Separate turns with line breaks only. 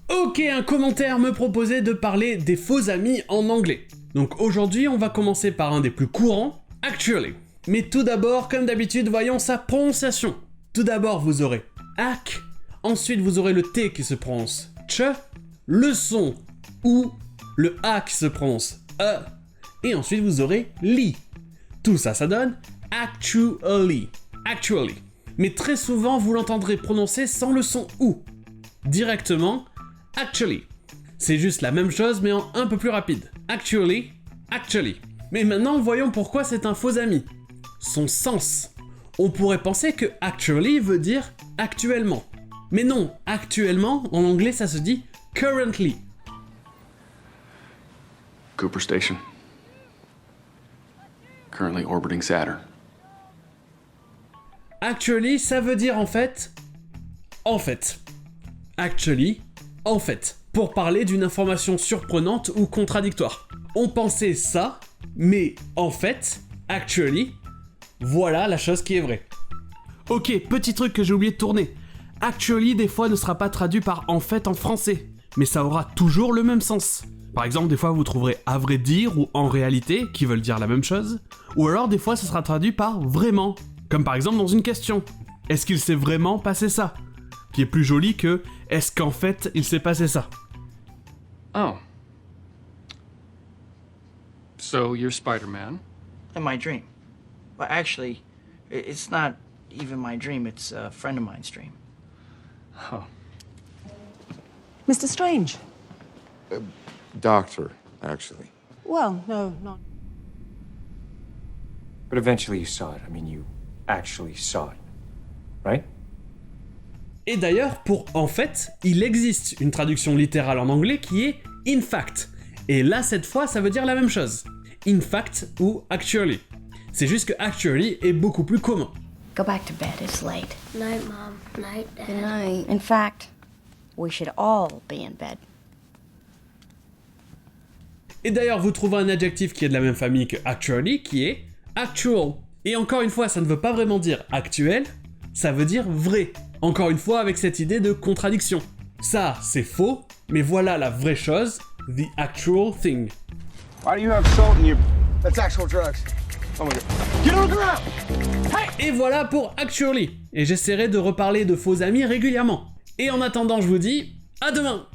Ok, un commentaire me proposait de parler des faux amis en anglais. Donc aujourd'hui, on va commencer par un des plus courants, actually. Mais tout d'abord, comme d'habitude, voyons sa prononciation. Tout d'abord, vous aurez ac, ensuite vous aurez le T qui se prononce ch, le son ou, le A qui se prononce et ensuite vous aurez li. Tout ça, ça donne actually. Actually. Mais très souvent, vous l'entendrez prononcer sans le son ou. Directement, actually. C'est juste la même chose mais en un peu plus rapide. Actually, actually. Mais maintenant, voyons pourquoi c'est un faux ami. Son sens. On pourrait penser que actually veut dire actuellement. Mais non, actuellement, en anglais, ça se dit currently.
Cooper Station. Currently orbiting Saturn.
Actually, ça veut dire en fait. Actually, en fait. Pour parler d'une information surprenante ou contradictoire. On pensait ça, mais en fait, actually, voilà la chose qui est vraie. Ok, petit truc que j'ai oublié de tourner. Actually, des fois, ne sera pas traduit par en fait en français, mais ça aura toujours le même sens. Par exemple, des fois, vous trouverez à vrai dire ou en réalité, qui veulent dire la même chose, ou alors des fois, ça sera traduit par vraiment, comme par exemple dans une question. Est-ce qu'il s'est vraiment passé ça? Qui est plus joli que est-ce qu'en fait, il s'est passé ça?
Oh. So you're Spider-Man?
In my dream. Well, actually, it's not even my dream, it's a friend of mine's dream.
Oh.
Mr. Strange?
Doctor, actually.
Well, no, not...
But eventually you saw it. I mean, you actually saw it. Right?
Et d'ailleurs, pour en fait, il existe une traduction littérale en anglais qui est in fact. Et là, cette fois, ça veut dire la même chose. In fact ou actually. C'est juste que actually est beaucoup plus commun.
Go back to bed, it's late.
Night, Mom. Night, Dad.
Good night. In fact, we should all be in bed.
Et d'ailleurs, vous trouvez un adjectif qui est de la même famille que actually, qui est actual. Et encore une fois, ça ne veut pas vraiment dire actuel, ça veut dire vrai. Encore une fois, avec cette idée de contradiction. Ça, c'est faux, mais voilà la vraie chose, the actual thing.
Why do you have salt in your... That's actual drugs. Oh my god. Get on the ground!
Et voilà pour actually. Et j'essaierai de reparler de faux amis régulièrement. Et en attendant, je vous dis, à demain!